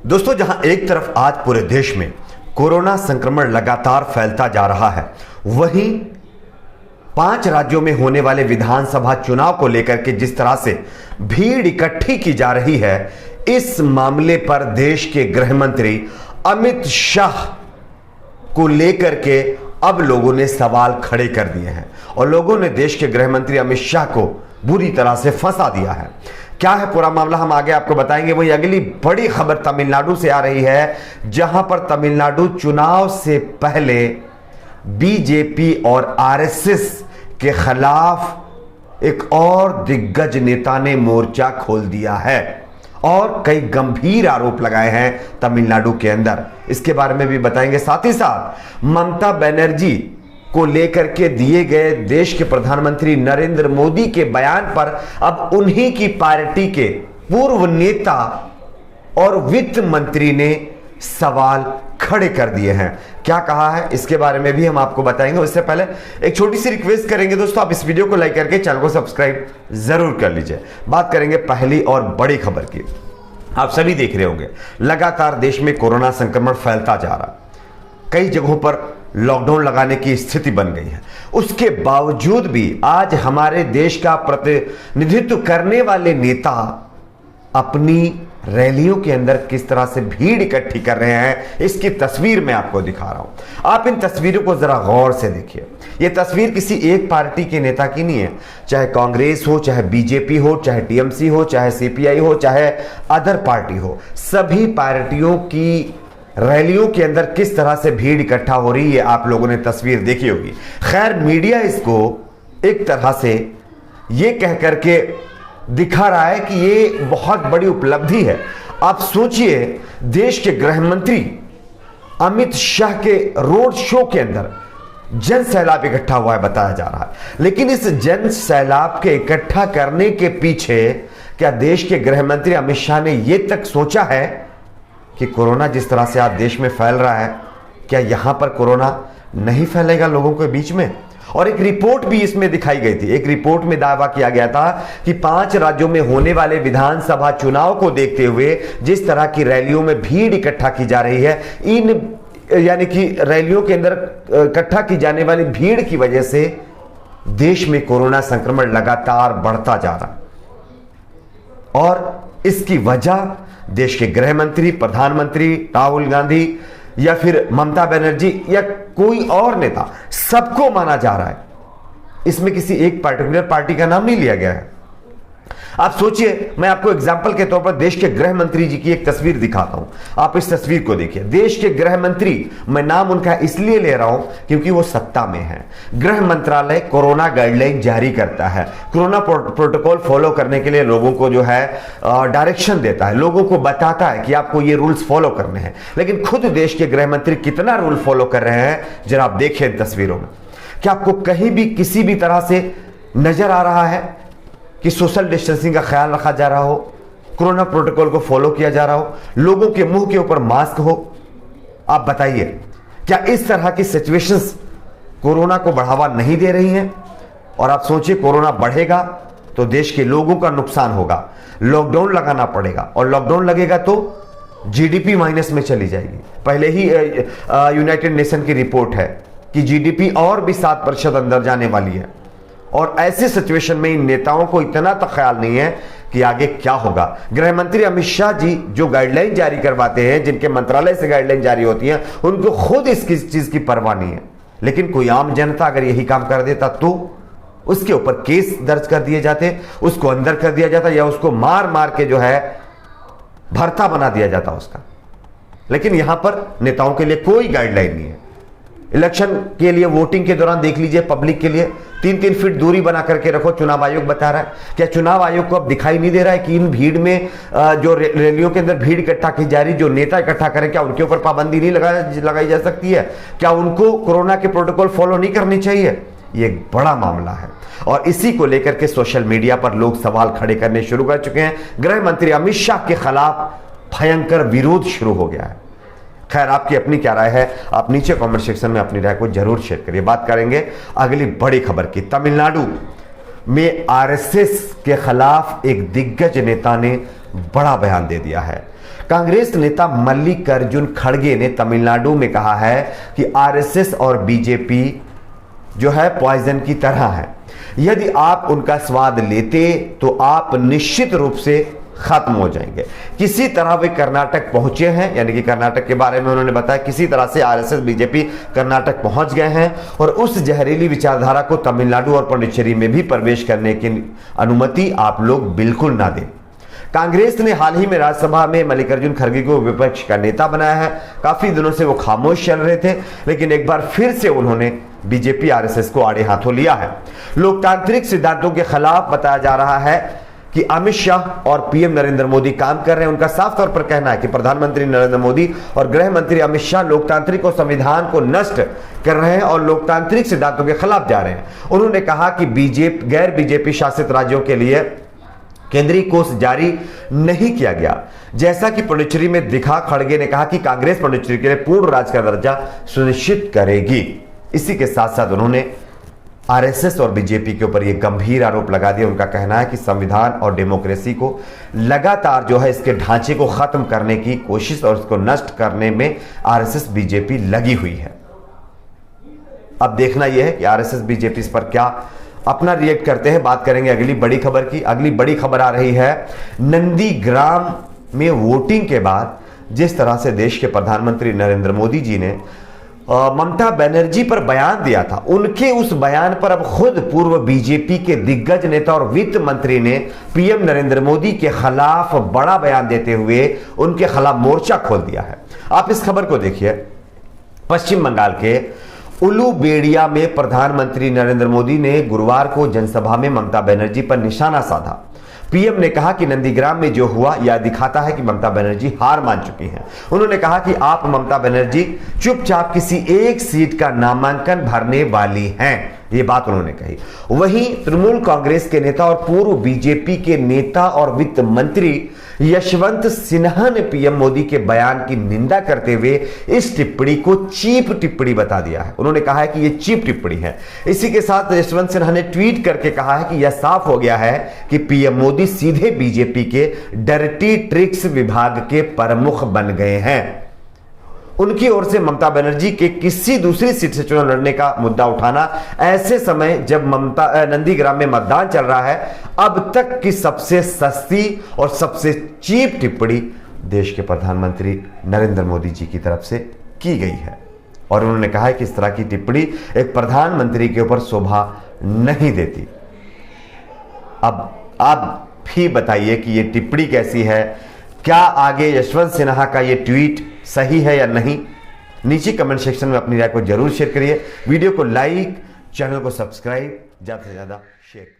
दोस्तों, जहां एक तरफ आज पूरे देश में कोरोना संक्रमण लगातार फैलता जा रहा है, वहीं 5 राज्यों में होने वाले विधानसभा चुनाव को लेकर के जिस तरह से भीड़ इकट्ठी की जा रही है, इस मामले पर देश के गृह मंत्री अमित शाह को लेकर के अब लोगों ने सवाल खड़े कर दिए हैं और लोगों ने देश के गृह मंत्री अमित शाह को बुरी तरह से फंसा दिया है। क्या है पूरा मामला, हम आगे आपको बताएंगे। वही अगली बड़ी खबर तमिलनाडु से आ रही है, जहां पर तमिलनाडु चुनाव से पहले बीजेपी और आरएसएस के खिलाफ एक और दिग्गज नेता ने मोर्चा खोल दिया है और कई गंभीर आरोप लगाए हैं तमिलनाडु के अंदर। इसके बारे में भी बताएंगे। साथ ही साथ ममता बनर्जी को लेकर के दिए गए देश के प्रधानमंत्री नरेंद्र मोदी के बयान पर अब उन्हीं की पार्टी के पूर्व नेता और वित्त मंत्री ने सवाल खड़े कर दिए हैं। क्या कहा है, इसके बारे में भी हम आपको बताएंगे। उससे पहले एक छोटी सी रिक्वेस्ट करेंगे दोस्तों, आप इस वीडियो को लाइक करके चैनल को सब्सक्राइब जरूर कर लीजिए। बात करेंगे पहली और बड़ी खबर की। आप सभी देख रहे होंगे, लगातार देश में कोरोना संक्रमण फैलता जा रहा, कई जगहों पर लॉकडाउन लगाने की स्थिति बन गई है। उसके बावजूद भी आज हमारे देश का प्रतिनिधित्व करने वाले नेता अपनी रैलियों के अंदर किस तरह से भीड़ इकट्ठी कर रहे हैं, इसकी तस्वीर मैं आपको दिखा रहा हूं। आप इन तस्वीरों को जरा गौर से देखिए। यह तस्वीर किसी एक पार्टी के नेता की नहीं है, चाहे कांग्रेस हो, चाहे बीजेपी हो, चाहे टीएमसी हो, चाहे सीपीआई हो, चाहे अदर पार्टी हो, सभी पार्टियों की रैलियों के अंदर किस तरह से भीड़ इकट्ठा हो रही है, आप लोगों ने तस्वीर देखी होगी। खैर, मीडिया इसको एक तरह से ये कह करके दिखा रहा है कि ये बहुत बड़ी उपलब्धि है। आप सोचिए, देश के गृह मंत्री अमित शाह के रोड शो के अंदर जन सैलाब इकट्ठा हुआ है बताया जा रहा है, लेकिन इस जन सैलाब के इकट्ठा करने के पीछे क्या देश के गृह मंत्री अमित शाह ने यह तक सोचा है कि कोरोना जिस तरह से आज देश में फैल रहा है, क्या यहां पर कोरोना नहीं फैलेगा लोगों के बीच में? और एक रिपोर्ट भी इसमें दिखाई गई थी। एक रिपोर्ट में दावा किया गया था कि 5 राज्यों में होने वाले विधानसभा चुनाव को देखते हुए जिस तरह की रैलियों में भीड़ इकट्ठा की जा रही है, इन यानी कि रैलियों के अंदर इकट्ठा की जाने वाली भीड़ की वजह से देश में कोरोना संक्रमण लगातार बढ़ता जा रहा और इसकी वजह देश के गृह मंत्री, प्रधानमंत्री राहुल गांधी या फिर ममता बनर्जी या कोई और नेता, सबको माना जा रहा है। इसमें किसी एक पर्टिकुलर पार्टी का नाम नहीं लिया गया है। आप सोचिए, मैं आपको एग्जाम्पल के तौर पर देश के गृह मंत्री जी की एक तस्वीर दिखाता हूं। आप इस तस्वीर को देखिए। देश के गृह मंत्री, मैं नाम उनका इसलिए ले रहा हूं क्योंकि वो सत्ता में है। गृह मंत्रालय कोरोना गाइडलाइन जारी करता है, कोरोना प्रोटोकॉल फॉलो करने के लिए लोगों को जो है डायरेक्शन देता है, लोगों को बताता है कि आपको ये रूल्स फॉलो करने हैं। लेकिन खुद देश के गृह मंत्री कितना रूल फॉलो कर रहे हैं, जरा आप देखिए तस्वीरों में। क्या आपको कहीं भी किसी भी तरह से नजर आ रहा है कि सोशल डिस्टेंसिंग का ख्याल रखा जा रहा हो, कोरोना प्रोटोकॉल को फॉलो किया जा रहा हो, लोगों के मुंह के ऊपर मास्क हो? आप बताइए, क्या इस तरह की सिचुएशंस कोरोना को बढ़ावा नहीं दे रही हैं? और आप सोचिए, कोरोना बढ़ेगा तो देश के लोगों का नुकसान होगा, लॉकडाउन लगाना पड़ेगा और लॉकडाउन लगेगा तो जीडीपी माइनस में चली जाएगी। पहले ही यूनाइटेड नेशन की रिपोर्ट है कि जीडीपी और भी 7% अंदर जाने वाली है। और ऐसी सिचुएशन में इन नेताओं को इतना तो ख्याल नहीं है कि आगे क्या होगा। गृह मंत्री अमित शाह जी जो गाइडलाइन जारी करवाते हैं, जिनके मंत्रालय से गाइडलाइन जारी होती है, उनको खुद इस चीज की परवाह नहीं है। लेकिन कोई आम जनता अगर यही काम कर देता तो उसके ऊपर केस दर्ज कर दिए जाते, उसको अंदर कर दिया जाता या उसको मार मार के जो है भरता बना दिया जाता उसका। लेकिन यहां पर नेताओं के लिए कोई गाइडलाइन नहीं है। इलेक्शन के लिए वोटिंग के दौरान देख लीजिए, पब्लिक के लिए 3-3 फीट दूरी बना करके रखो, चुनाव आयोग बता रहा है। क्या चुनाव आयोग को अब दिखाई नहीं दे रहा है कि इन भीड़ में जो रैलियों के अंदर भीड़ इकट्ठा की जा रही, जो नेता इकट्ठा करें, क्या उनके ऊपर पाबंदी नहीं लगाई जा सकती है? क्या उनको कोरोना के प्रोटोकॉल फॉलो नहीं करनी चाहिए? ये एक बड़ा मामला है और इसी को लेकर के सोशल मीडिया पर लोग सवाल खड़े करने शुरू कर चुके हैं। गृह मंत्री अमित शाह के खिलाफ भयंकर विरोध शुरू हो गया है। खैर, आपकी अपनी क्या राय है, आप नीचे कमेंट सेक्शन में अपनी राय को जरूर शेयर करिए। बात करेंगे अगली बड़ी खबर की। तमिलनाडु में आरएसएस के खिलाफ एक दिग्गज नेता ने बड़ा बयान दे दिया है। कांग्रेस नेता मल्लिकार्जुन खड़गे ने तमिलनाडु में कहा है कि आरएसएस और बीजेपी जो है पॉइजन की तरह है, यदि आप उनका स्वाद लेते तो आप निश्चित रूप से खत्म हो जाएंगे। किसी तरह वे कर्नाटक पहुंचे हैं, यानी कि कर्नाटक के बारे में उन्होंने बताया किसी तरह से आरएसएस बीजेपी कर्नाटक पहुंच गए हैं और उस जहरीली विचारधारा को तमिलनाडु और पुडुचेरी में भी प्रवेश करने की अनुमति आप लोग बिल्कुल ना दें। कांग्रेस ने हाल ही में राज्यसभा में मल्लिकार्जुन खड़गे को विपक्ष का नेता बनाया है। काफी दिनों से वो खामोश चल रहे थे, लेकिन एक बार फिर से उन्होंने बीजेपी आरएसएस को आड़े हाथों लिया है। लोकतांत्रिक सिद्धांतों के खिलाफ बताया जा रहा है कि अमित शाह और पीएम नरेंद्र मोदी काम कर रहे हैं। उनका साफ तौर पर कहना है कि प्रधानमंत्री नरेंद्र मोदी और गृह मंत्री अमित शाह लोकतांत्रिक और संविधान को नष्ट कर रहे हैं और लोकतांत्रिक सिद्धांतों के खिलाफ जा रहे हैं। उन्होंने कहा कि गैर बीजेपी शासित राज्यों के लिए केंद्रीय कोष जारी नहीं किया गया, जैसा कि पुडुचेरी में दिखा। खड़गे ने कहा कि कांग्रेस पुडुचेरी के लिए पूर्ण राज्य का दर्जा सुनिश्चित करेगी। इसी के साथ साथ उन्होंने आरएसएस और बीजेपी के ऊपर यह गंभीर आरोप लगा दिया। उनका कहना है कि संविधान और डेमोक्रेसी को लगातार जो है इसके ढांचे को खत्म करने की कोशिश और इसको नष्ट करने में आरएसएस बीजेपी लगी हुई है। अब देखना यह है कि आरएसएस बीजेपी इस पर क्या अपना रिएक्ट करते हैं। बात करेंगे अगली बड़ी खबर की। अगली बड़ी खबर आ रही है नंदीग्राम में वोटिंग के बाद जिस तरह से देश के प्रधानमंत्री नरेंद्र मोदी जी ने ममता बनर्जी पर बयान दिया था, उनके उस बयान पर अब खुद पूर्व बीजेपी के दिग्गज नेता और वित्त मंत्री ने पीएम नरेंद्र मोदी के खिलाफ बड़ा बयान देते हुए उनके खिलाफ मोर्चा खोल दिया है। आप इस खबर को देखिए। पश्चिम बंगाल के उलूबेड़िया में प्रधानमंत्री नरेंद्र मोदी ने गुरुवार को जनसभा में ममता बनर्जी पर निशाना साधा। पीएम ने कहा कि नंदीग्राम में जो हुआ यह दिखाता है कि ममता बनर्जी हार मान चुकी हैं। उन्होंने कहा कि आप ममता बनर्जी चुपचाप किसी एक सीट का नामांकन भरने वाली हैं, ये बात उन्होंने कही। वहीं तृणमूल कांग्रेस के नेता और पूर्व बीजेपी के नेता और वित्त मंत्री यशवंत सिन्हा ने पीएम मोदी के बयान की निंदा करते हुए इस टिप्पणी को चीप टिप्पणी बता दिया है। उन्होंने कहा है कि यह चीप टिप्पणी है। इसी के साथ यशवंत सिन्हा ने ट्वीट करके कहा है कि यह साफ हो गया है कि पीएम मोदी सीधे बीजेपी के डर्टी ट्रिक्स विभाग के प्रमुख बन गए हैं। उनकी ओर से ममता बनर्जी के किसी दूसरी सीट से चुनाव लड़ने का मुद्दा उठाना ऐसे समय जब नंदीग्राम में मतदान चल रहा है अब तक की सबसे सस्ती और सबसे चीप टिप्पणी देश के प्रधानमंत्री नरेंद्र मोदी जी की तरफ से की गई है। और उन्होंने कहा है कि इस तरह की टिप्पणी एक प्रधानमंत्री के ऊपर शोभा नहीं देती। अब आप भी बताइए कि यह टिप्पणी कैसी है, क्या आगे यशवंत सिन्हा का यह ट्वीट सही है या नहीं। नीचे कमेंट सेक्शन में अपनी राय को जरूर शेयर करिए। वीडियो को लाइक, चैनल को सब्सक्राइब, ज्यादा से ज्यादा शेयर।